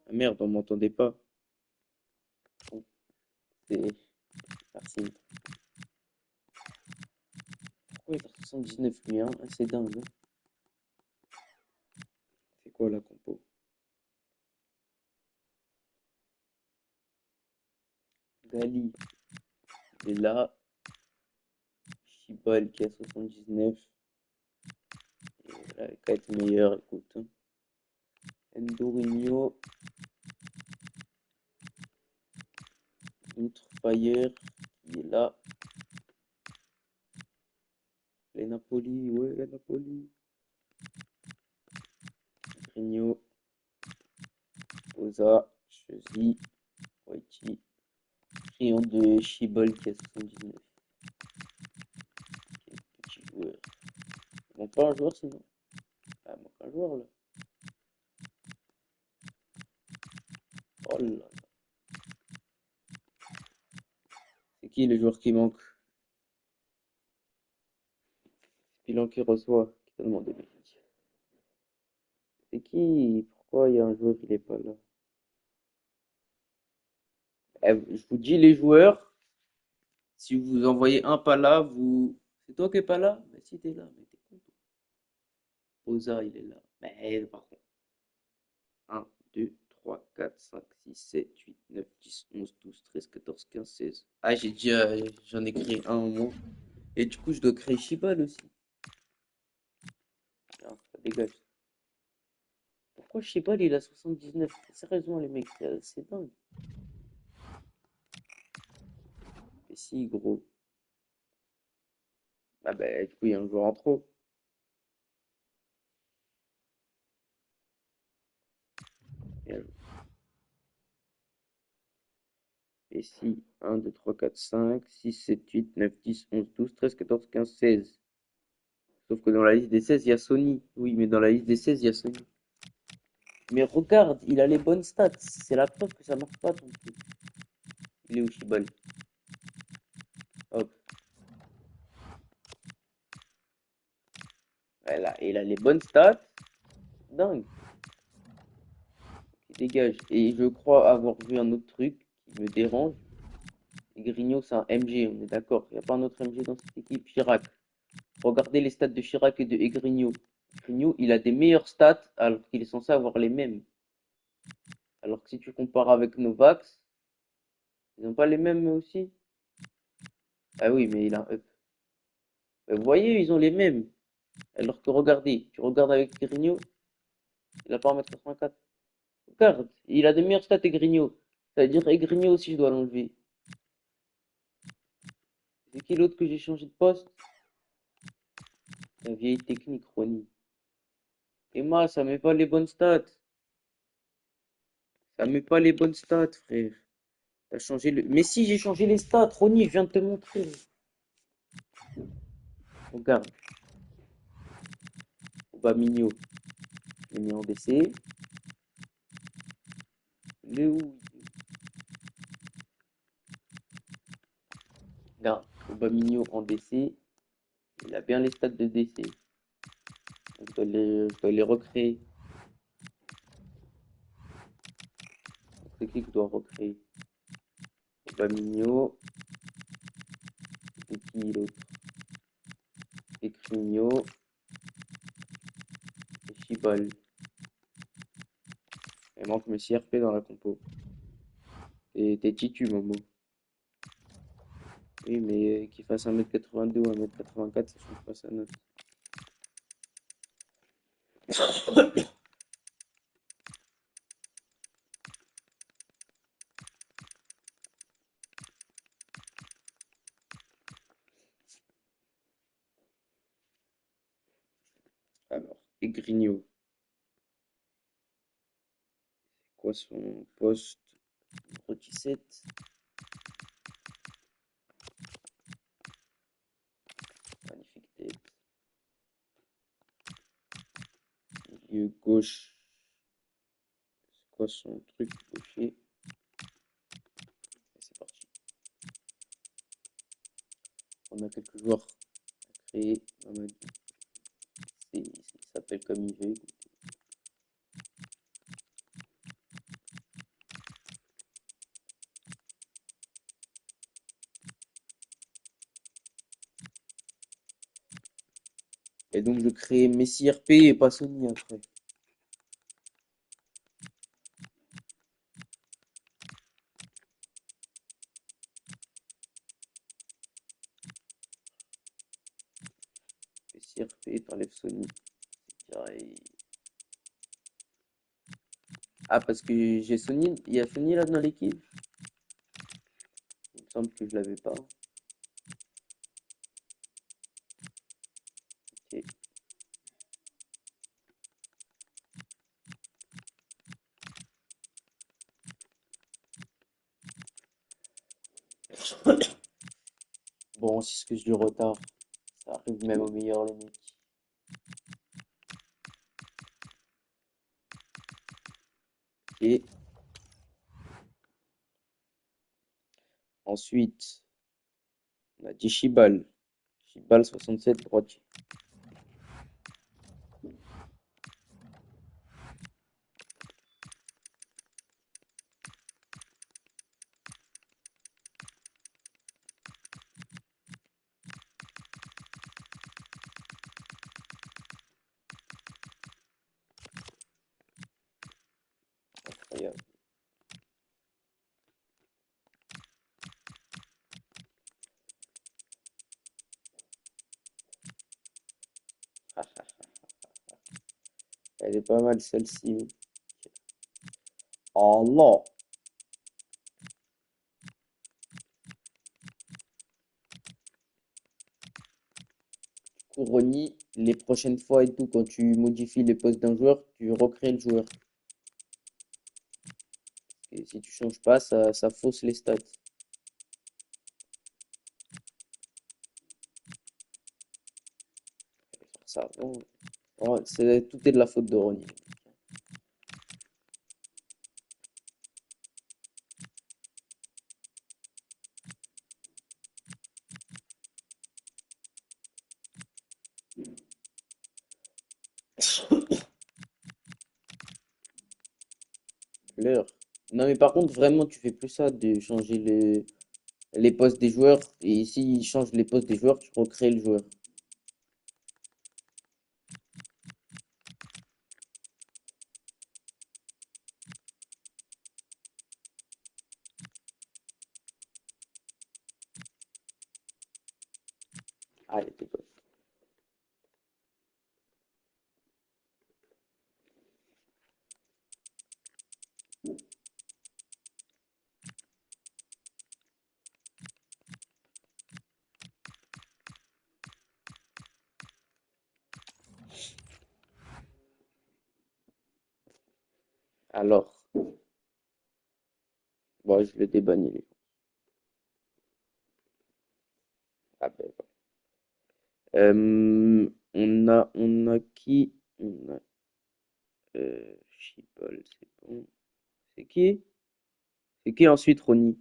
Ah merde, on m'entendait pas. Bon, c'est... Merci. Pourquoi il a 79 lui, hein? Ah, c'est dingue, hein. C'est quoi la compo? Gali, il est là. Chibal qui a 79. Et voilà, les 4 meilleurs, écoute, hein. Endorinho, Fire qui est là. Les Napoli, ouais, les Napoli. Grigno, Oza, Chesy, Waiti. Triangle de Chibol qui a 79. Quel petit joueur. Il manque pas un joueur sinon. Ah, il manque un joueur là. Oh là là. C'est qui le joueur qui manque? C'est Pilan qui reçoit, qui t'a demandé mec. C'est qui? Pourquoi il y a un joueur qui n'est pas là? Eh, je vous dis les joueurs, si vous envoyez un pas là, vous. C'est toi qui es pas là? Mais si t'es là, mais t'es con. Oza, il est là. Mais par contre. 1, 2, 3, 4, 5, 6, 7, 8, 9, 10, 11, 12, 13, 14, 15, 16. Ah, j'ai déjà, j'en ai créé un au moins. Et du coup, je dois créer Shibal aussi. Non, ça dégage. Pourquoi Shibal il a 79? Sérieusement, les mecs, c'est dingue. Et si, gros. Ah bah, du coup, il y a un joueur en trop. Bien joué. Et si, 1, 2, 3, 4, 5, 6, 7, 8, 9, 10, 11, 12, 13, 14, 15, 16. Sauf que dans la liste des 16, il y a Sony. Oui, mais dans la liste des 16, il y a Sony. Mais regarde, il a les bonnes stats. C'est la preuve que ça marche pas ton truc. Il est où Shibal? Hop. Voilà, il a les bonnes stats. Dingue. Il dégage. Et je crois avoir vu un autre truc qui me dérange. Et Grigno, c'est un MG, on est d'accord. Il n'y a pas un autre MG dans cette équipe. Chirac. Regardez les stats de Chirac et de Grigno. Grigno, il a des meilleures stats alors qu'il est censé avoir les mêmes. Alors que si tu compares avec Novax, ils n'ont pas les mêmes aussi. Ah oui, mais il a un up. Vous voyez, ils ont les mêmes. Alors que regardez, tu regardes avec Grigno, il a pas 1m84. Regarde, il a des meilleures stats Grigno. Ça veut dire Grigno aussi, je dois l'enlever. C'est qui l'autre que j'ai changé de poste? La vieille technique, Ronnie. Emma, ça met pas les bonnes stats. Ça met pas les bonnes stats, frère. T'as changé le. Mais si, j'ai changé les stats, Ronnie, je viens de te montrer. Regarde, Aubameyang, je l'ai mis en DC. Il est où? Regarde, Aubameyang en DC. Il a bien les stats de DC. Je dois les recréer. C'est qui que je dois recréer? Aubameyang. Et qui l'autre? Ecrigno. Et Chibol. Il manque Messi RP dans la compo. Et t'es titu, Momo. Oui, mais qu'il fasse 1m82 ou 1m84, ça change pas sa note. Alors, Egrigno, quoi son poste? Numéro 17. Magnifique tête. Milieu gauche. C'est quoi son truc gaucher? Et c'est parti. On a quelques joueurs à créer. Mamadi. Il s'appelle comme il veut. Et donc je crée Messi RP et pas Sony après. Messi RP, t'enlèves Sony. Ah, parce que j'ai Sony, il y a Sony là dans l'équipe. Il me semble que je l'avais pas. Ok. Bon, c'est ce que je du retard. Ça arrive même au meilleur les mecs. Et ensuite, on a dit Chibal. Chibal 67 droitier. Incroyable. Elle est pas mal celle-ci. Oh non! Rony, les prochaines fois et tout, quand tu modifies les postes d'un joueur, tu recrées le joueur. Et si tu changes pas, ça fausse les stats. Ça, oh, oh, tout est de la faute de Rony. Fleur. Non, mais par contre, vraiment, tu fais plus ça de changer les postes des joueurs. Et s'il change les postes des joueurs, tu recrées le joueur. Ah, elle était bonne. Alors, bon, je le débannis. Lui. Ah ben, voilà. On a qui? On a Chibol, c'est bon. C'est qui? C'est qui ensuite, Ronny?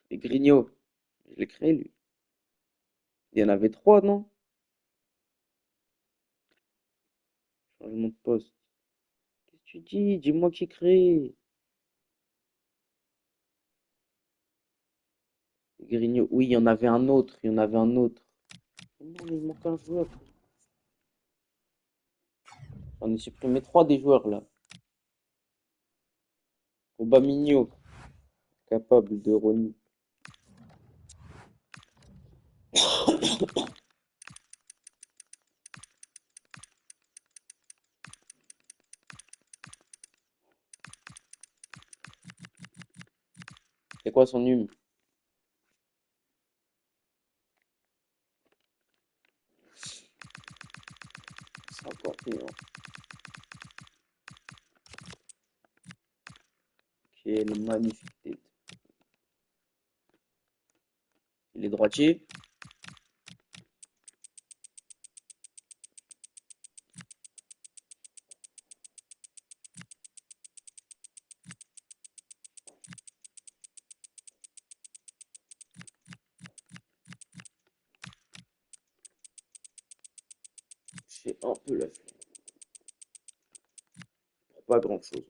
Et Grigno. Je l'ai créé, lui. Il y en avait trois, non? Changement de poste. Qu'est-ce que tu dis? Dis-moi qui crée. Grigno. Oui, il y en avait un autre. Il y en avait un autre. Oh non, il manque un joueur. J'en ai supprimé trois des joueurs, là. Aubameyang, capable de Ronny. C'est quoi son num? C'est encore pire. Quelle magnifique tête. Il est droitier. J'ai un peu la flemme. Pas grand-chose.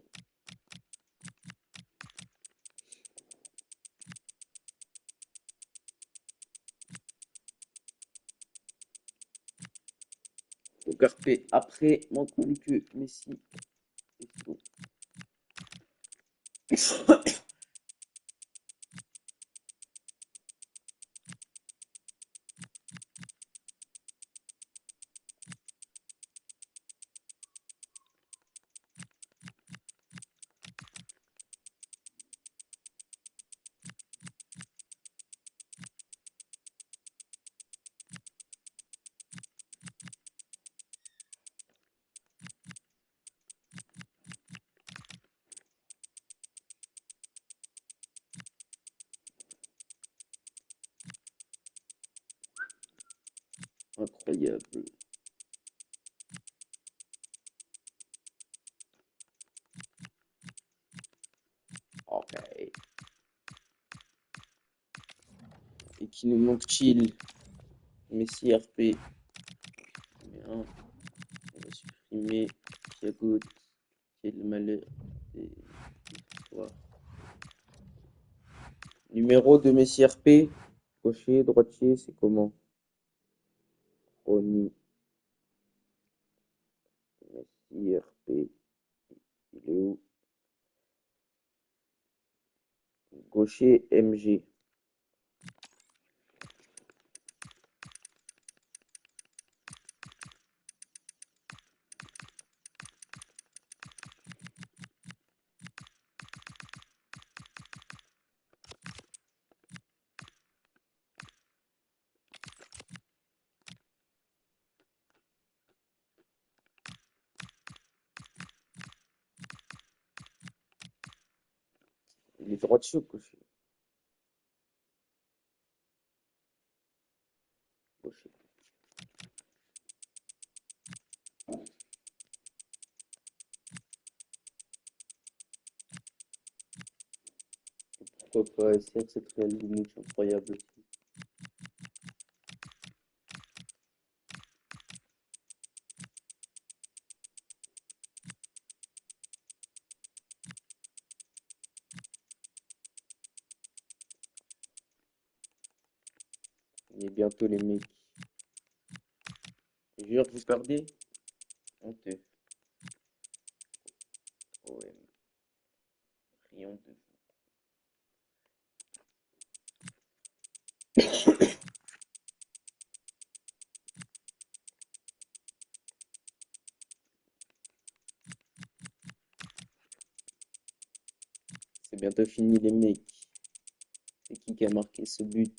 Carpe après, mon coup que Messi. Incroyable. Ok. Et qui nous manque-t-il? Messi RP. Mais un, on va supprimer Thiago. Quel malheur. Et histoire. Numéro de Messi RP. Gaucher, droitier, c'est comment? Rony. Messi RP. Il est où? Gaucher MG. Il est droitier ou gaucher? Gaucher. Pourquoi pas? C'est vrai que cette Real Limouche incroyable aussi. Et bientôt les mecs. Jure, vous perdez? Honteux. OM. Rien de C'est bientôt fini les mecs. C'est qui a marqué ce but?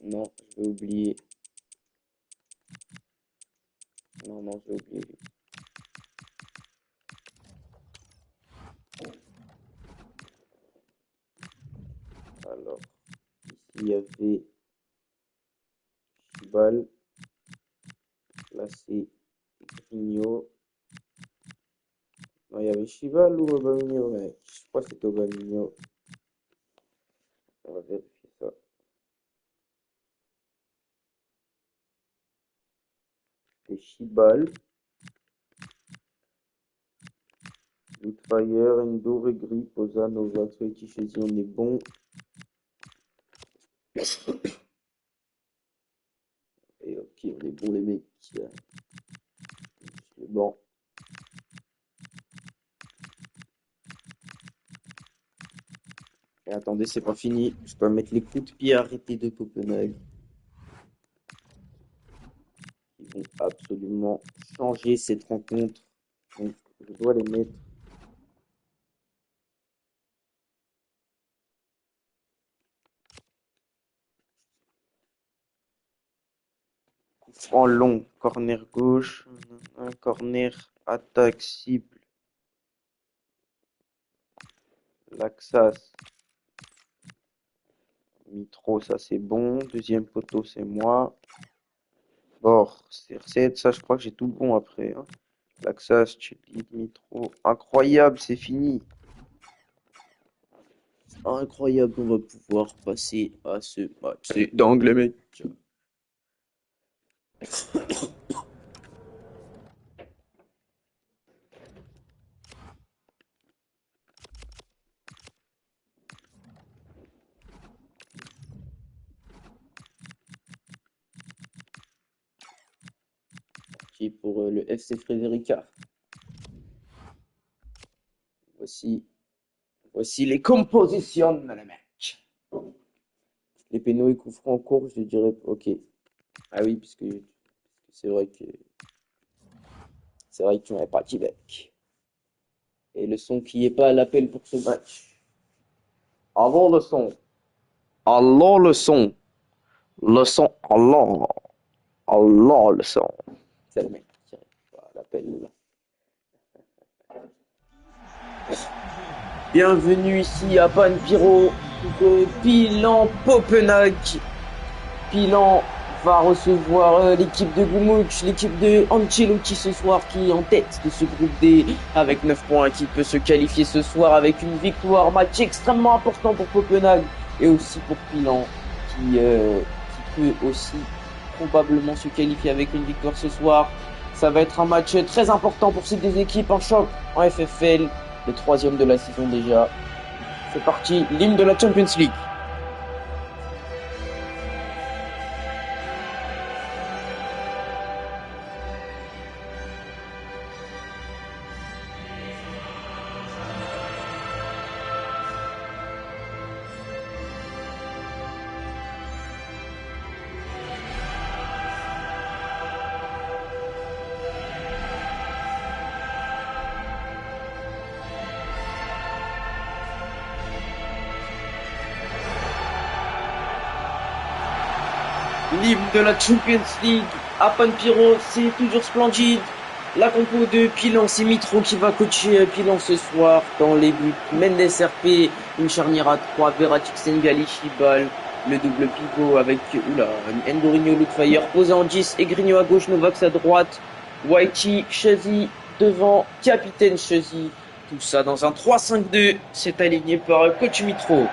Non, je vais oublier. Non, non, je vais oublier. Alors, ici il y avait Chibal. Là c'est Grigno. Non, il y avait Chibal ou Aubameyang, mec? Je crois que c'était Aubameyang. On va vérifier ça. C'est Chibal. Lootfire, Endo, Regri, Poza, Nova, Twitty, Chezi, on est bon. Et ok, on est bon les mecs. Le banc. Et attendez, c'est pas fini. Je dois mettre les coups de pied arrêtés de Copenhague. Ils vont absolument changer cette rencontre. Donc, je dois les mettre. En long, corner gauche, un corner, attaque, cible, Laxas, Mitro, ça c'est bon. Deuxième poteau, c'est moi. Bord, CR7, ça je crois que j'ai tout bon après. Hein. Laxas, Chili, Mitro. Incroyable, c'est fini. Incroyable, on va pouvoir passer à ce match. C'est dingue, les mecs. marqué pour le FC Frederica. Voici les compositions, les mecs. Les pénaux et coups francs en cours, je dirais. Ok. Ah oui, puisque c'est vrai que tu m'avais pas dit mec. Et le son qui est pas à l'appel pour ce match. Allons le son. Allons le son. Le son. Allons. Allons le son. C'est le mec qui arrive pas à l'appel là. Bienvenue ici à Panpiro de Pilan Poppenhague. Pilan va recevoir l'équipe de Gumuk, l'équipe de Ancelotti ce soir qui est en tête de ce groupe D avec 9 points, qui peut se qualifier ce soir avec une victoire, match extrêmement important pour Poppenhague et aussi pour Pilan qui peut aussi probablement se qualifier avec une victoire ce soir. Ça va être un match très important pour ces deux équipes en choc en FFL, le 3e de la saison déjà. C'est parti, l'hymne de la Champions League. L'hymne de la Champions League à Panpiro, c'est toujours splendide. La compo de Pilan, c'est Mitro qui va coacher Pilan ce soir dans les buts. Mendes RP, une charnière à 3, Veratic Sengali, Chibal, le double pivot avec Endorino Lookfire, posé en 10, Egrigno à gauche, Novax à droite, Whitey, Chazy devant, capitaine Chazy. Tout ça dans un 3-5-2, c'est aligné par coach Mitro.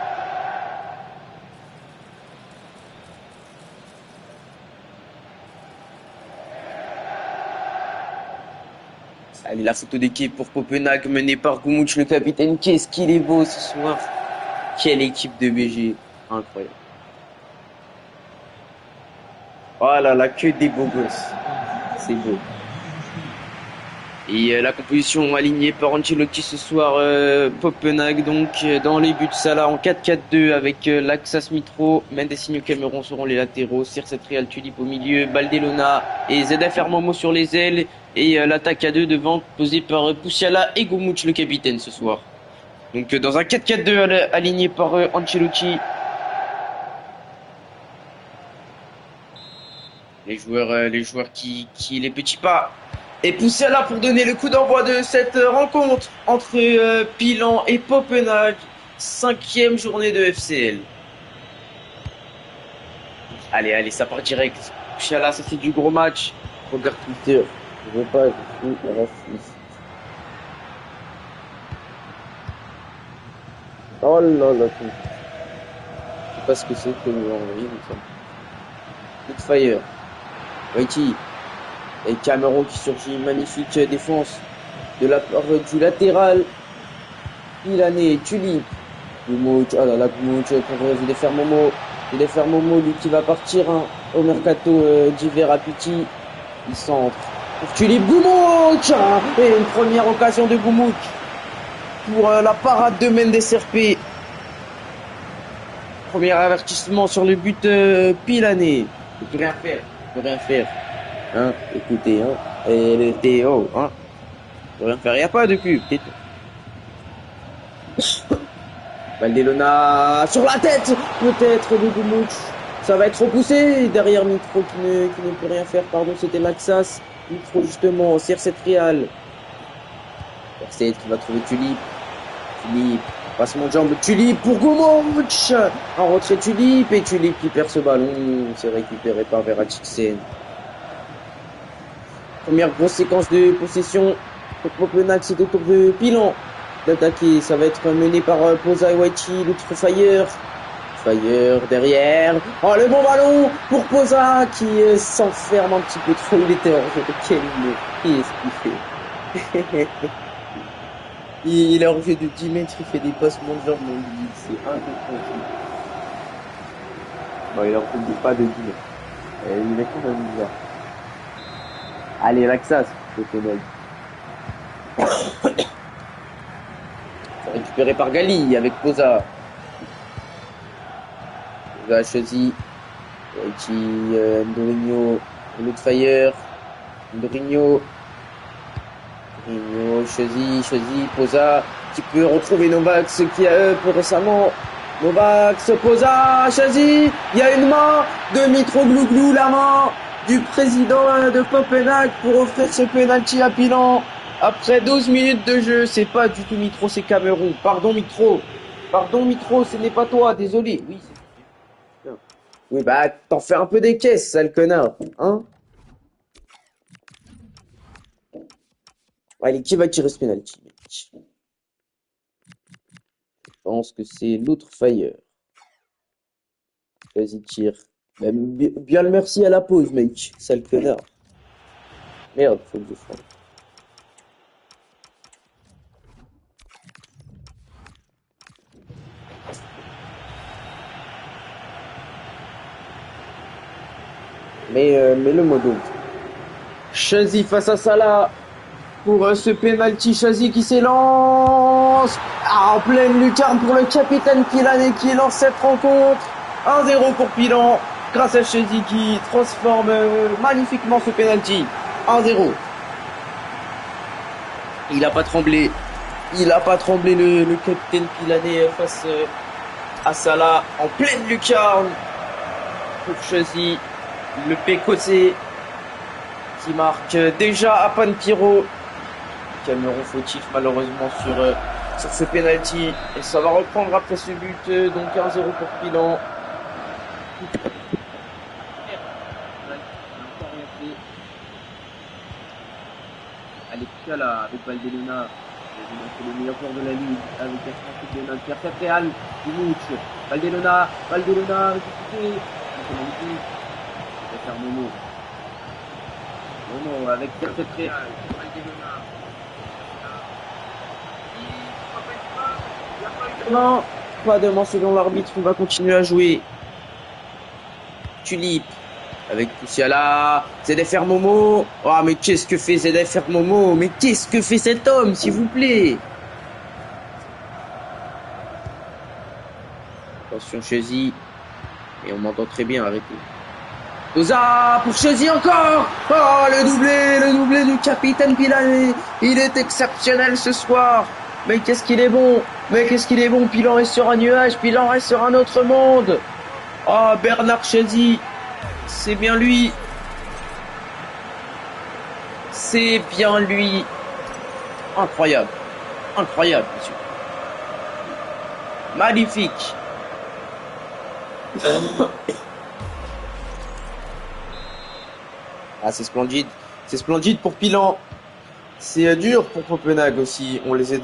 Allez, la photo d'équipe pour Poppenhague menée par Gumuk, le capitaine. Qu'est-ce qu'il est beau ce soir. Quelle équipe de BG. Incroyable. Oh là là, que des beaux gosses. C'est beau. Et la composition alignée par Ancelotti ce soir, Poppenhague donc dans les buts, Salah en 4-4-2 avec Laxas Mitro, Mendesinho Cameron seront les latéraux, Circe Real Tulip au milieu, Baldelona et ZFR Momo sur les ailes et l'attaque à 2 devant posée par Poussiala et Gumuk le capitaine ce soir. Donc dans un 4-4-2 aligné par Ancelotti. Les joueurs qui les petits pas. Et Poussiala pour donner le coup d'envoi de cette rencontre entre Pilan et Poppenhague. 5e journée de FCL. Allez, ça part direct. Poussiala, ça c'est du gros match. Regarde Twitter. Je veux pas, je suis raciste. Oh là là, je sais pas ce que c'est que nous envoyer, mais ça. Lookfire. Whitey. Et Cameron qui surgit, magnifique défense de la part du latéral. Ilané, Tulip. Gumuk, oh là là, Gumuk pour ZFR Momo. ZFR Momo, lui qui va partir au mercato d'hiver à Piti. Il centre. Pour Tulip, Gumuk. Et une première occasion de Gumuk pour la parade de Mendes RP. Premier avertissement sur le but Pilané. Il peut rien faire. Hein, écoutez, hein, et le Théo, hein, faut rien faire, y a pas de pub, Baldelona sur la tête, peut-être de Gumuk, ça va être repoussé, derrière Mitro qui ne peut rien faire, pardon, c'était Laxas, Mitro justement, Circe Real, Circe qui va trouver Tulip, passement de jambe, Tulip pour Gumuk, en retrait Tulip, et Tulip qui perd ce ballon, c'est récupéré par Veratic. Première grosse séquence de possession pour Poppenhague, c'est au tour de Pilan d'attaquer. Ça va être mené par Posa et Whitey, l'autre Fire derrière. Oh, le bon ballon pour Posa qui s'enferme un petit peu trop. Il était hors jeu. Qu'est-ce qu'il fait? Il est hors jeu de 10 mètres, il fait des passements de jambes. C'est incompréhensible. Bon, il en fait pas de 10 mètres. Il est quand même bizarre. Allez, Laxas, Copenhague. Récupéré par Gali avec Posa. Posa choisi. Qui Mourinho, Fire. Mourinho, choisi, Posa, qui peut retrouver Novax qui a peu récemment. Novax, Posa, choisi, il y a une main de Mitroglou, la main du président de Copenhague pour offrir ce penalty à Pilan. Après 12 minutes de jeu, c'est pas du tout Mitro, c'est Cameroun. Pardon Mitro, ce n'est pas toi, désolé. Oui, c'est bien. Oui, bah, t'en fais un peu des caisses, sale connard, hein? Allez, qui va tirer ce penalty, mec? Je pense que c'est l'autre Fire. Vas-y, tire. Bah, bien le merci à la pause, mec. Sale connard. Merde, faut que je fasse. Mais le modo. Chazy face à Salah. Pour ce penalty, Chazy qui s'élance. Ah, en pleine lucarne pour le capitaine Pilan qui lance cette rencontre. 1-0 pour Pilan. Grâce à Chazy qui transforme magnifiquement ce penalty. 1-0. Il a pas tremblé. Le capitaine Pilanais face à Salah en pleine lucarne. Pour Chazy, le Pécossais qui marque déjà à Panpiro. Cameroun fautif malheureusement sur ce penalty. Et ça va reprendre après ce but. Donc 1-0 pour Pilan. Allez, là, avec Valdelona. C'est le meilleur joueur de la ligue. Avec la France de l'intercept Real. Dimuch. Valdelona. Récupéré. C'est magnifique. Je vais faire Momo. Momo avec intercept Real. Valdelona. Non, pas de main selon l'arbitre, on va continuer à jouer. Tulip avec Poussiala, ZFR Momo. Oh, mais qu'est-ce que fait ZFR Momo? Mais qu'est-ce que fait cet homme, s'il vous plaît? Attention, Chazy. Et on m'entend très bien, arrêtez. Oza pour Chazy encore. Oh, le doublé du capitaine Pilan. Il est exceptionnel ce soir. Mais qu'est-ce qu'il est bon. Pilan reste sur un nuage. Pilan reste sur un autre monde. Oh, Bernard Chazy. C'est bien lui. Incroyable, monsieur. Magnifique. Ah, c'est splendide. Pour Pilan. C'est dur pour Copenhague aussi. On les a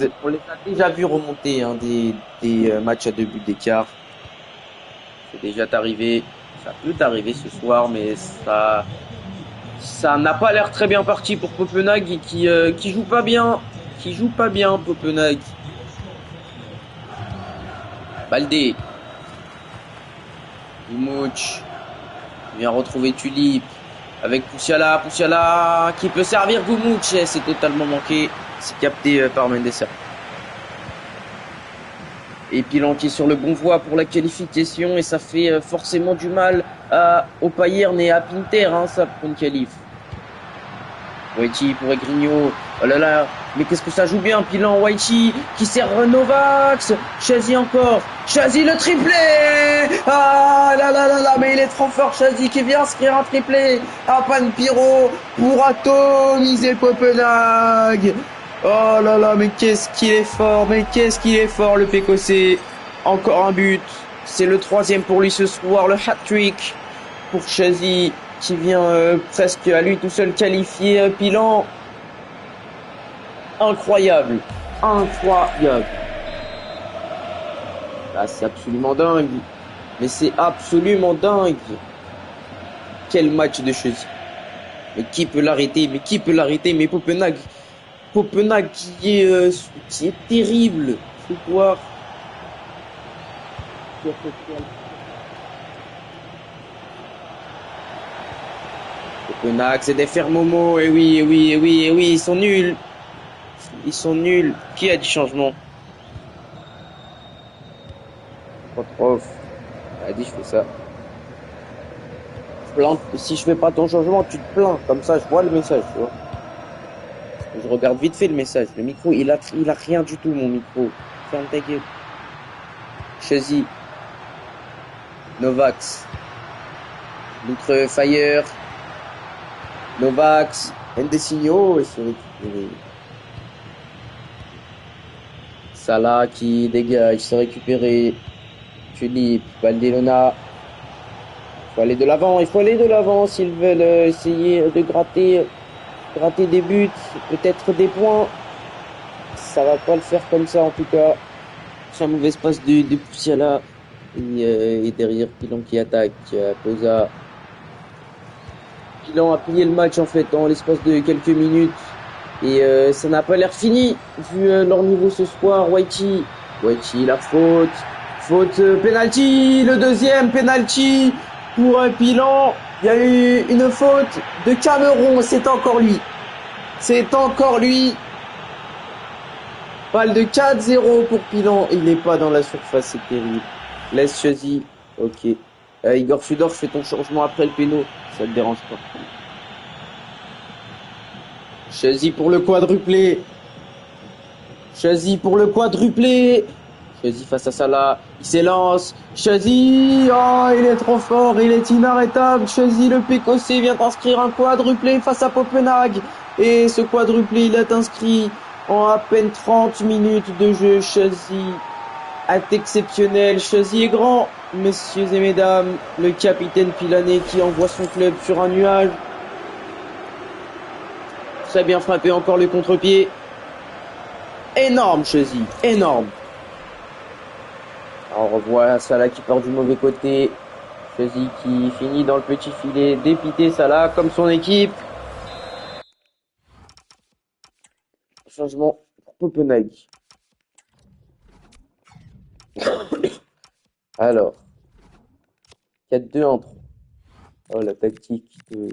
déjà vus remonter des matchs à 2 buts d'écart. C'est déjà arrivé. Ça peut arriver ce soir, mais ça n'a pas l'air très bien parti pour Copenhague et qui joue pas bien. Copenhague. Baldé. Dimouch. Vient retrouver Tulip. Avec Poussiala qui peut servir Goumouch. C'est totalement manqué. C'est capté par Mendesa. Et Pilan qui est sur le bon voie pour la qualification. Et ça fait forcément du mal au Payern et à Pinter, ça pour une qualif. Waiti pour Grigno. Oh là là, mais qu'est-ce que ça joue bien, Pilan. Waiti qui sert Novax. Chazy encore. Chazy le triplé. Ah là là là là, mais il est trop fort, Chazy qui vient inscrire un triplé à Panpiro pour atomiser Copenhague. Oh là là, mais qu'est-ce qu'il est fort, le Pécossais. Encore un but. C'est le 3e pour lui ce soir, le hat-trick pour Chazy qui vient presque à lui tout seul qualifier Pilan. Incroyable. Ah, c'est absolument dingue. Mais c'est absolument dingue. Quel match de Chazy. Mais qui peut l'arrêter? Mais Copenhague qui est terrible ce soir. Copenhague, c'est des Fermomo. Et oui, et oui, et oui, et oui, ils sont nuls. Ils sont nuls. Qui a dit changement? Prof. A dit je fais ça. Si je fais pas ton changement, tu te plains. Comme ça, je vois le message, tu vois. Je regarde vite fait le message. Le micro, il a rien du tout, mon micro. Ferme ta gueule. Chelsea. Novax. L'outre Fire. Novax. Ndessigno. Et c'est récupéré. Salah qui dégage, c'est récupéré. Tulip, Valdelona. Il faut aller de l'avant, il faut aller de l'avant s'ils veulent essayer de gratter des buts, peut-être des points. Ça va pas le faire comme ça en tout cas. C'est un mauvais passe de Poussiala. Et derrière Pilon qui attaque. Posa. Pilon a plié le match en fait en l'espace de quelques minutes. Et ça n'a pas l'air fini vu leur niveau ce soir. Whitey, la faute. Faute, penalty, le deuxième penalty pour Pilon. Il y a eu une faute de Cameron, c'est encore lui. C'est encore lui. Balle de 4-0 pour Pilon. Il n'est pas dans la surface, c'est terrible. Laisse Chelsea. Ok. Igor Fudor, fais ton changement après le péno. Ça te dérange pas. Chelsea pour le quadruplé. Chelsea pour le quadruplé. Chelsea face à Salah. Il s'élance. Chelsea. Oh, il est trop fort. Il est inarrêtable. Chelsea, le Pécossais, vient d'inscrire un quadruplé face à Copenhague. Et ce quadruplé, il est inscrit en à peine 30 minutes de jeu. Chelsea est exceptionnel. Chelsea est grand. Messieurs et mesdames, le capitaine Pilané qui envoie son club sur un nuage. Très bien frappé, encore le contre-pied. Énorme Chelsea, énorme. On revoit Salah qui part du mauvais côté. Chelsea qui finit dans le petit filet. Dépité Salah comme son équipe. Changement pour Copenhague. Alors, 4-2-1-3. Oh, la tactique de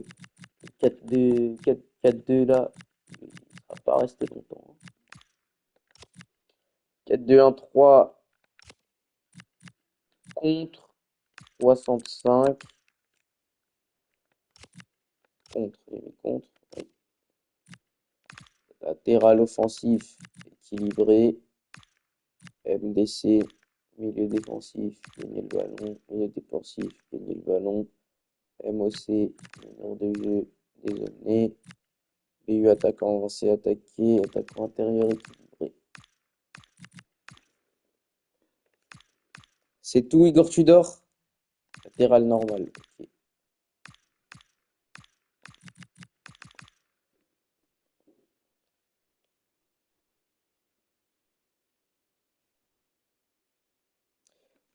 4-2 là, il ne va pas rester longtemps. 4-2-1-3 contre 65. Contre, oui. Latéral offensif équilibré. MDC, milieu défensif, gagner le ballon. Milieu défensif, gagner le ballon. MOC, meneur de jeu, dézonné. BU, attaquant avancé, attaqué. Attaquant intérieur équilibré. C'est tout, Igor Tudor? Latéral normal. Okay.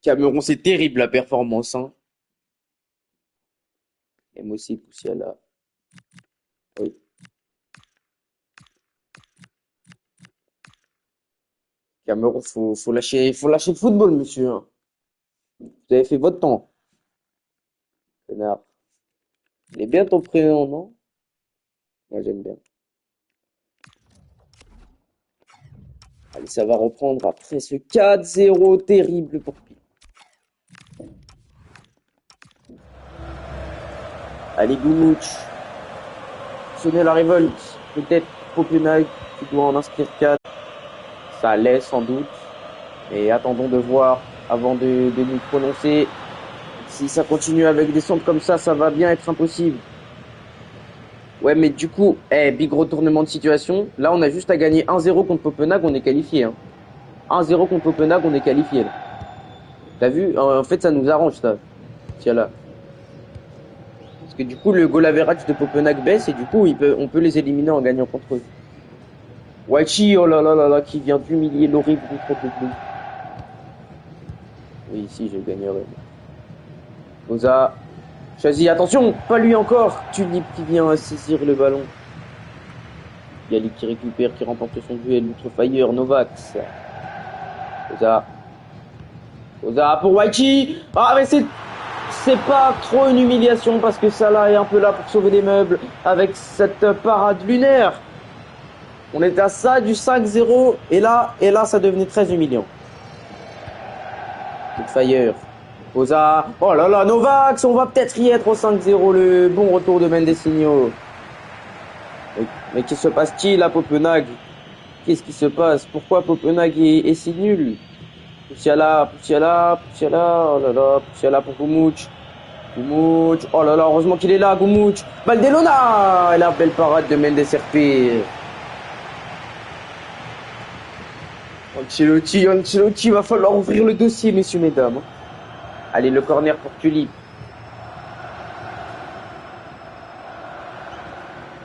Cameron, c'est terrible la performance. Hein. MOC, Poussiala. Oui. Cameron, faut lâcher le football, monsieur. Hein. Vous avez fait votre temps. Connard. Il est bien ton prénom, non? Moi, j'aime bien. Allez, ça va reprendre après ce 4-0 terrible pour Pi. Allez, Goumouch. Sonner la révolte. Peut-être Copenhague qui doit en inscrire 4. Ça l'est sans doute. Mais attendons de voir avant de nous prononcer. Si ça continue avec des centres comme ça va bien être impossible. Ouais, mais du coup, big retournement de situation. Là, on a juste à gagner 1-0 contre Copenhague, on est qualifié. Hein. 1-0 contre Copenhague, on est qualifié. Là. T'as vu? En fait, ça nous arrange, ça. Tiens là. Parce que du coup, le goal average de Copenhague baisse et du coup, on peut les éliminer en gagnant contre eux. Wachi, oh là là là là, qui vient d'humilier l'horrible contre le bleu. Oui, ici, je gagnerai. Oza. Chazi, attention, pas lui encore. Tulip qui vient saisir le ballon. Gali qui récupère, qui remporte son duel. Outre-Fire, Novax. Oza pour Wachi. Ah, mais c'est... c'est pas trop une humiliation parce que Salah est un peu là pour sauver des meubles avec cette parade lunaire. On était à ça du 5-0 et là, ça devenait très humiliant. Fire. Posa. Oh là là, Novax, on va peut-être y être au 5-0, le bon retour de Mendesinho. Mais qu'est-ce qui se passe-t-il à Copenhague? Qu'est-ce qui se passe? Pourquoi Copenhague est si nul? Poussiala, oh là là, Poussiala pour Gumouch. Oh là là, heureusement qu'il est là, Gumouch. Baldelona! Et la belle parade de Mendes RP. Ancelotti, va falloir ouvrir le dossier, messieurs, mesdames. Allez, le corner pour Tulip.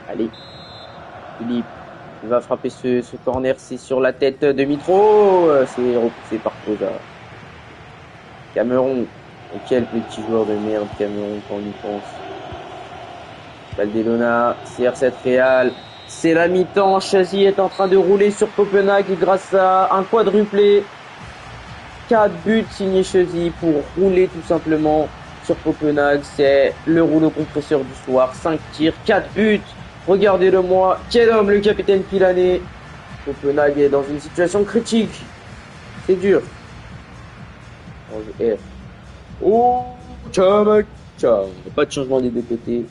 Allez, Tulip. Il va frapper ce corner, c'est sur la tête de Mitro. C'est repoussé par Posa. Cameron. Et quel petit joueur de merde, Cameron, quand on y pense. Baldelona, CR7 Real. C'est la mi-temps. Chazy est en train de rouler sur Copenhague grâce à un quadruplé. 4 buts signés Chazy pour rouler tout simplement sur Copenhague. C'est le rouleau compresseur du soir. 5 tirs, 4 buts. Regardez-le moi. Quel homme, le capitaine Pilané. Copenhague est dans une situation critique. C'est dur. Oh, ciao, ciao. Pas de changement des deux côtés.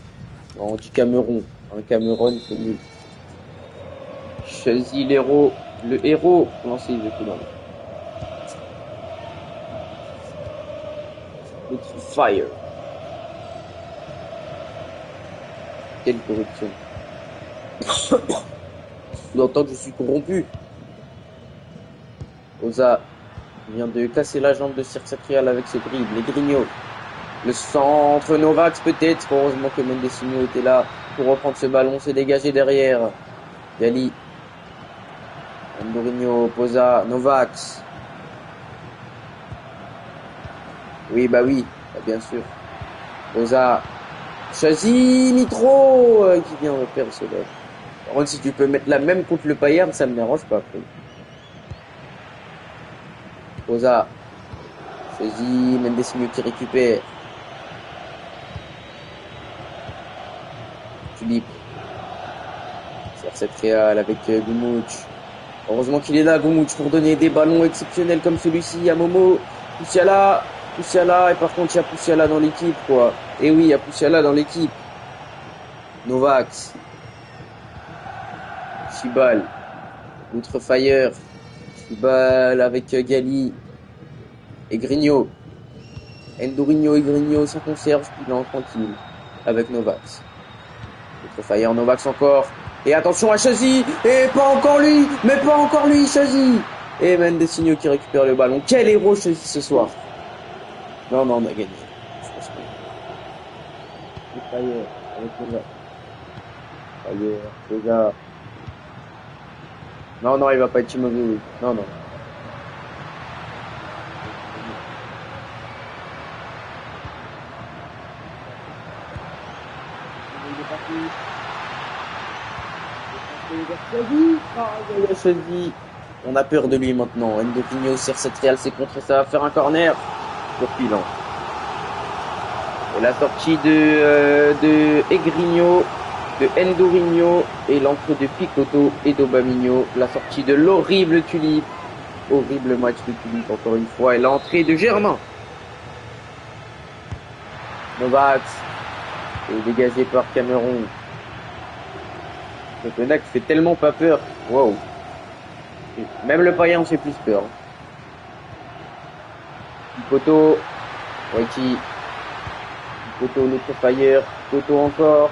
Non, du Cameroun. Un Cameroun, c'est nul. Chazy, le héros. Lancez le coup dans le fire. Quelle corruption. Longtemps que je suis corrompu. Oza vient de casser la jambe de Circatrial avec ce dribble. Les Grignots. Le centre, Novax peut-être. Heureusement que Mendesinho était là pour reprendre ce ballon. Se dégager derrière. Gali. Mourinho, Posa, Novax. Oui, bah oui, bien sûr. Posa. Chazy, Mitro qui vient de perdre ce ballon. Par contre, si tu peux mettre la même contre le Bayern, ça me dérange pas. Posa. Chazy, Mendesinho qui récupère. Tulip. CR7 Real avec Gumouch. Heureusement qu'il est là, Gumouch, pour donner des ballons exceptionnels comme celui-ci à Momo. Poussiala, et par contre, il y a Poussiala dans l'équipe, quoi. Et oui, il y a Poussiala dans l'équipe. Novax. Chibal. Outrefire. Chibal avec Gali. Et Grigno. Endorigno et Grigno s'en conservent, il est tranquille. Avec Novax. Outrefire, Novax encore. Et attention à Chazy. Et pas encore lui, Chazy. Et Mendesinho qui récupère le ballon. Quel héros Chazy ce soir. Non, on a gagné. Je pense que... avec Posa. Non, il va pas être mauvais. Non. Chazy. On a peur de lui maintenant. Endopigno, CR7 Real, c'est contre, ça va faire un corner pour Pilan. Et la sortie de Egrigno, de Endorigno et l'entrée de Picotto et d'Aubameyang. La sortie de l'horrible Tulip. Horrible match de Tulip encore une fois. Et l'entrée de Germain. Novax est dégagé par Cameron. Copenhague fait tellement pas peur. Wow. Même le païen on fait plus peur. Picotto. Waiti. Picotto, notre fire. Picotto encore.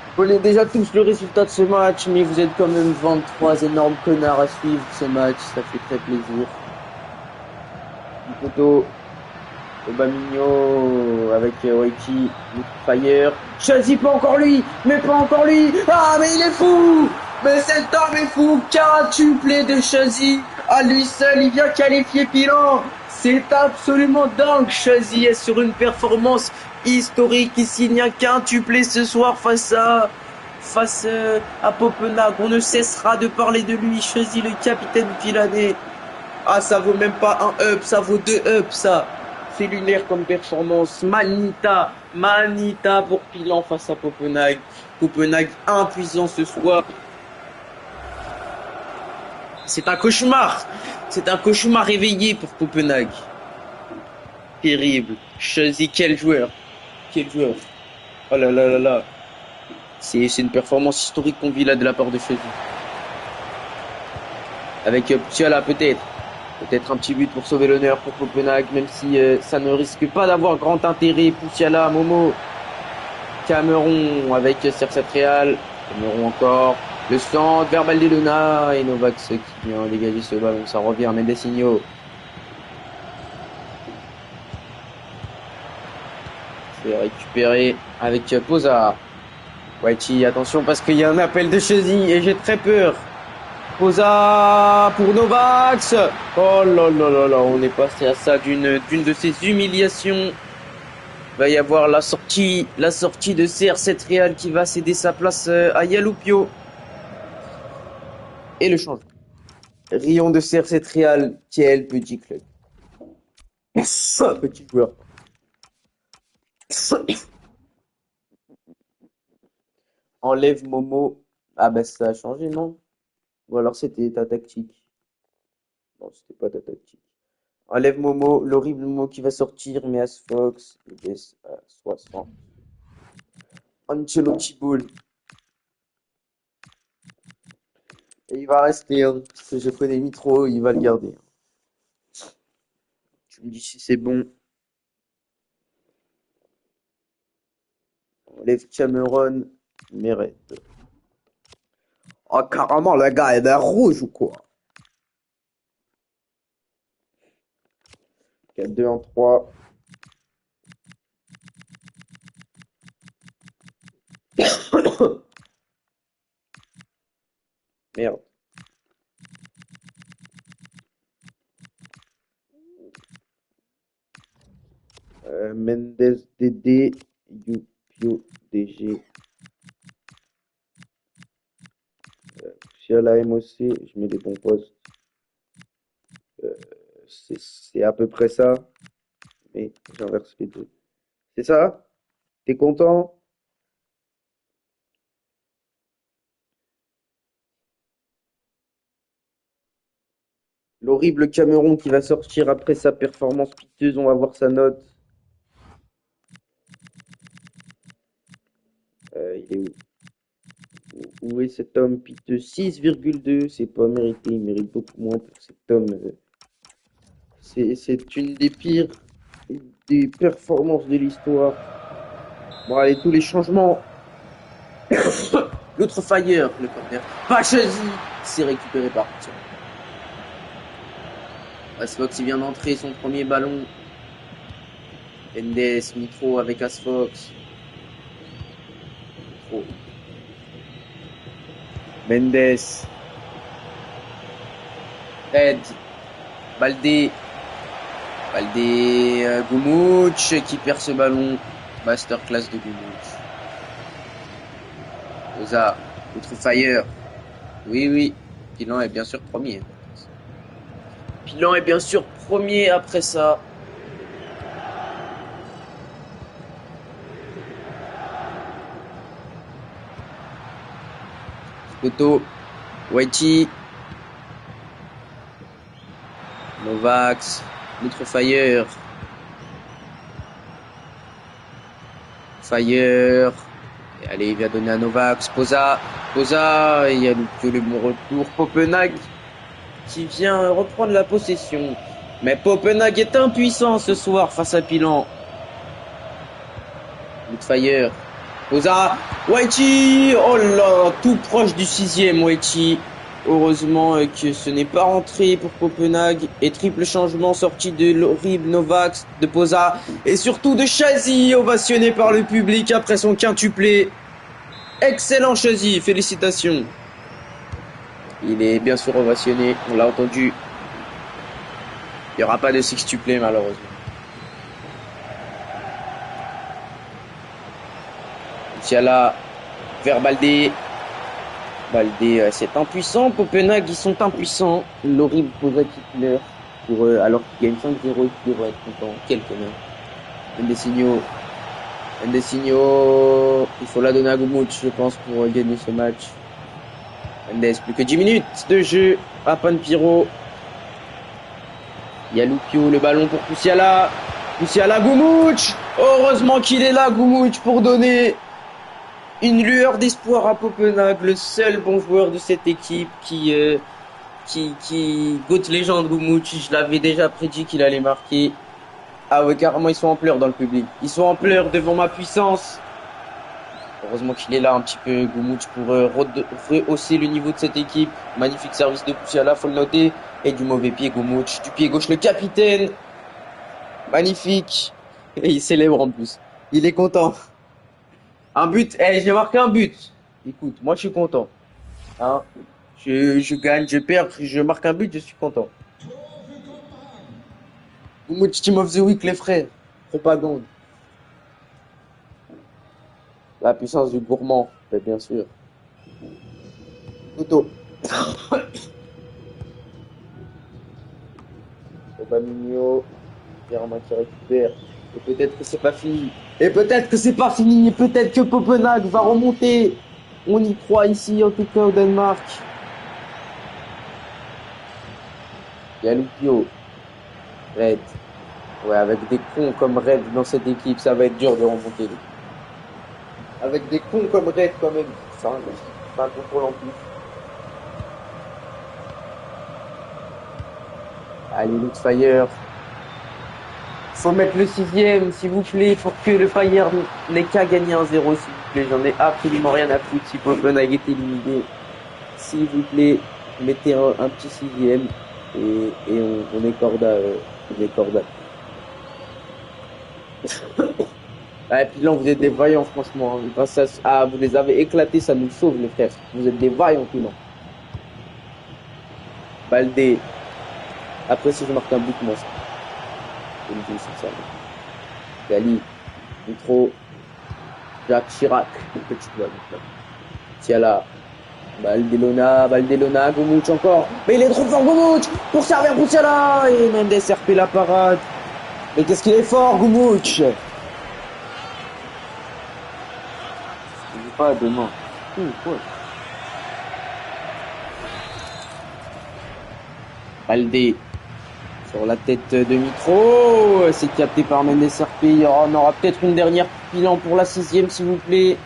Vous connaissez déjà tous le résultat de ce match, mais vous êtes quand même 23 énormes connards à suivre ce match. Ça fait très plaisir. Picotto. Aubameyang avec Waiti, Fire. Chazy, pas encore lui. Ah, mais il est fou. Mais cet homme est fou. Quintuplé de Chazy. À lui seul, il vient qualifier Pilan. C'est absolument dingue. Chazy est sur une performance historique. Il signe un quintuplé ce soir face à Copenhague. On ne cessera de parler de lui. Chazy, le capitaine Pilané. Ah, ça vaut même pas un up, ça vaut 2 ups, ça. c'est lunaire comme performance. Manita pour Pilan face à Copenhague. Copenhague impuissant ce soir. C'est un cauchemar. C'est un cauchemar réveillé pour Copenhague. Terrible. Chelsea, quel joueur. Quel joueur. Oh là là là là. C'est une performance historique qu'on vit là de la part de Chelsea. Avec Ptiala peut-être. Peut-être un petit but pour sauver l'honneur pour Copenhague, même si ça ne risque pas d'avoir grand intérêt. Poussiala, Momo, Cameron avec Serset Real. Cameron encore. Le centre vers Valdeluna et Novak qui vient dégager ce ballon. Ça revient à Mendesinho. C'est récupéré avec Posa. Waichi, attention parce qu'il y a un appel de Chelsea et j'ai très peur. Posa pour Novak. Oh là là là là, on est passé à ça d'une de ces humiliations. Il va y avoir la sortie de CR7 Real qui va céder sa place à Yaloupio. Et le changement. Rion de CR7 Real, quel petit club. Petit joueur. Enlève Momo. Ah ben ça a changé, non? Ou alors c'était ta tactique. Non, c'était pas ta tactique. Enlève Momo, l'horrible Momo qui va sortir, mais Fox, il baisse à 60. Ancelotti Ball. Et il va rester, hein, parce que je connais Mitro, il va le garder. Tu me dis si c'est bon. Enlève Cameron, Meret. Oh, carrément, le gars est d'un rouge ou quoi? 4-2 en 3. Merde. Mendes, DD, Yupio, DG. Si à la MOC, je mets les bons postes. C'est à peu près ça. Mais j'inverse les deux. C'est ça? T'es content? L'horrible Cameron qui va sortir après sa performance piteuse. On va voir sa note. Il est où? Où est cet homme piteux? 6,2. C'est pas mérité. Il mérite beaucoup moins pour cet homme. C'est une des pires des performances de l'histoire. Bon, allez, tous les changements. L'autre Fire, le corner. Pas choisi. C'est récupéré par Tiens. Asfox, il vient d'entrer son premier ballon. Mendes, Mitro avec Asfox. Mitro. Mendes. Red. Baldé. Goumouch qui perd ce ballon. Masterclass de Goumouch. Oza. L'autre Fire. Oui. Pilan est bien sûr premier. Pilan est bien sûr premier après ça. Scotto, Waichi, Novax, l'autre Fire. Et allez, il va donner à Novax. Posa, et il y a le bon retour. Copenhague qui vient reprendre la possession. Mais Copenhague est impuissant ce soir face à Pilan. Fire. Posa. Waichi. Oh là, tout proche du 6e Waichi. Heureusement que ce n'est pas rentré pour Copenhague. Et triple changement sorti de l'horrible Novax, de Posa. Et surtout de Chazy, ovationné par le public après son quintuplé. Excellent Chazy, félicitations. Il est bien sûr ovationné, on l'a entendu. Il n'y aura pas de sextuplé malheureusement. Thiala vers Baldé. Baldé, c'est impuissant. Copenhague, ils sont impuissants. L'horrible Posa titulaire. pour eux, alors qu'ils gagnent 5-0 et qu'ils devraient être contents. Quel connard. Un des signaux, il faut la donner à Gumouch, je pense, pour gagner ce match. Mendes, plus que 10 minutes de jeu. À Panpiro. Il y a Lupio, le ballon pour Poussiala. Poussiala, Gumouch. Heureusement qu'il est là, Gumouch, pour donner une lueur d'espoir à Copenhague, le seul bon joueur de cette équipe qui goûte légende, Gumouch. Je l'avais déjà prédit qu'il allait marquer. Ah ouais, carrément, ils sont en pleurs dans le public. Ils sont en pleurs devant ma puissance. Heureusement qu'il est là un petit peu, Gumouch, pour rehausser le niveau de cette équipe. Magnifique service de Poussiala, faut le noter. Et du mauvais pied, Gumouch. Du pied gauche, le capitaine. Magnifique. Et il célèbre en plus. Il est content. Un but. Eh, j'ai marqué un but. Écoute, moi je suis content. Hein? Je gagne, je perds, je marque un but, je suis content. Gumouch, Team of the Week, les frères. Propagande. La puissance du gourmand, bien sûr. Toto. Fabinho. Germain qui récupère. Et peut-être que c'est pas fini. Et peut-être que c'est pas fini. Et peut-être que Copenhague va remonter. On y croit ici, en tout cas au Danemark. Il y a Lupio. Red. Ouais, avec des cons comme Red dans cette équipe, ça va être dur de remonter. Avec des cons comme Red, quand même. C'est un contrôle en plus. Allez, Luke Fire. Faut mettre le 6e, s'il vous plaît, pour que le Fire n'ait qu'à gagner 1-0, s'il vous plaît. J'en ai absolument rien à foutre si Copenhague est éliminé. S'il vous plaît, mettez un petit 6e et on est corda. On est corda. Ah, et puis là, vous êtes des vaillants, franchement. Ah, vous les avez éclatés, ça nous sauve, les frères. Vous êtes des vaillants, Pilon. Baldé. Après, si je marque un but, moi, ça. Je me dis, c'est ça. Gali. Nitro. Jacques Chirac. Petit doigt, Tiala. Baldelona, Gumouch encore. Mais il est trop fort, Gumouch, pour servir Poussiala. Et Mendes RP la parade. Mais qu'est-ce qu'il est fort, Gumouch. Pas demain. Ouais. Baldé sur la tête de Mitro. C'est capté par Mendes RP. On aura peut-être une dernière bilan pour la 6e, s'il vous plaît.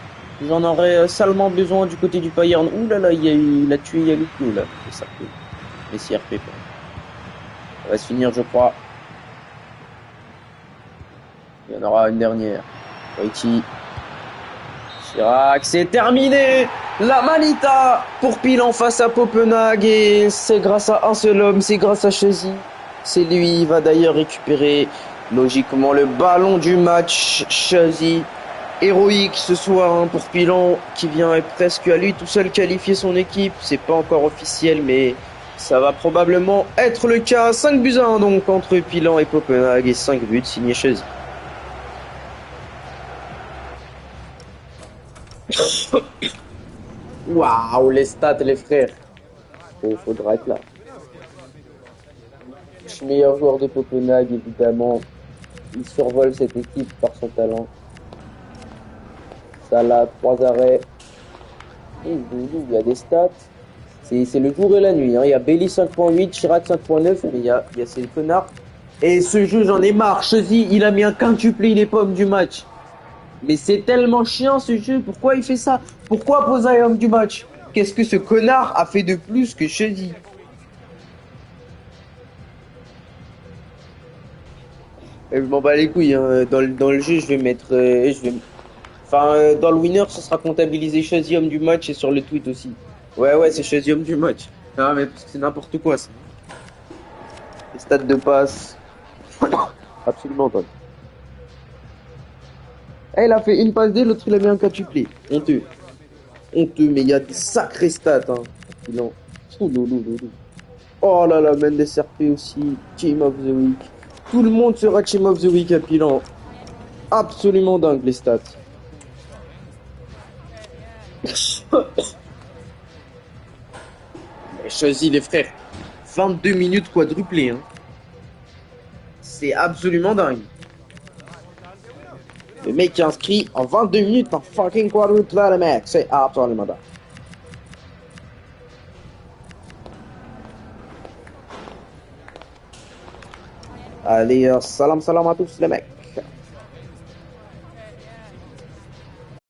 J'en aurais salement besoin du côté du Bayern. Ouh là là, il a tué Yaluko là. C'est ça. Messi RP. Ça va se finir, je crois. Il y en aura une dernière. Waiti. Chirac, c'est terminé. La Manita pour Pilan face à Copenhague. Et c'est grâce à un seul homme, c'est grâce à Chelsea. C'est lui, il va d'ailleurs récupérer logiquement le ballon du match. Chelsea, héroïque ce soir pour Pilan qui vient presque à lui tout seul qualifier son équipe. C'est pas encore officiel, mais ça va probablement être le cas. 5-1 donc entre Pilan et Copenhague et 5 buts signés Chelsea. Waouh, les stats, les frères. Faudra être là. Meilleur joueur de Copenhague, évidemment. Il survole cette équipe par son talent. Salah, 3 arrêts. Il y a des stats. C'est le jour et la nuit. Hein. Il y a Bailey 5.8, Chirac 5.9, mais il y a ces connards. Et ce jeu, j'en ai marre. Chelsea, il a mis un quintuplé, il est pas homme du match. Mais c'est tellement chiant ce jeu. Pourquoi il fait ça? Pourquoi Posa est homme du match? Qu'est-ce que ce connard a fait de plus que Chelsea? Je m'en bats les couilles. Hein. Dans le jeu, je vais mettre. Dans le winner, ce sera comptabilisé Chelsea homme du match et sur le tweet aussi. Ouais, c'est Chelsea homme du match. Non, mais c'est n'importe quoi ça. Les stats de passe. Absolument pas. Il a fait une passe D, l'autre il a mis un quintuplé. Honteux, mais il y a des sacrés stats. Hein. Non. Oh là là, Mendes RP aussi. Team of the Week. Tout le monde sera Team of the Week à Pilan. Absolument dingue les stats. Choisis les frères. 22 minutes quadruplées. Hein. C'est absolument dingue. Le mec qui est inscrit en 22 minutes en fucking quadruple là, le mec. C'est absolument dingue. Allez, salam salam à tous les mecs.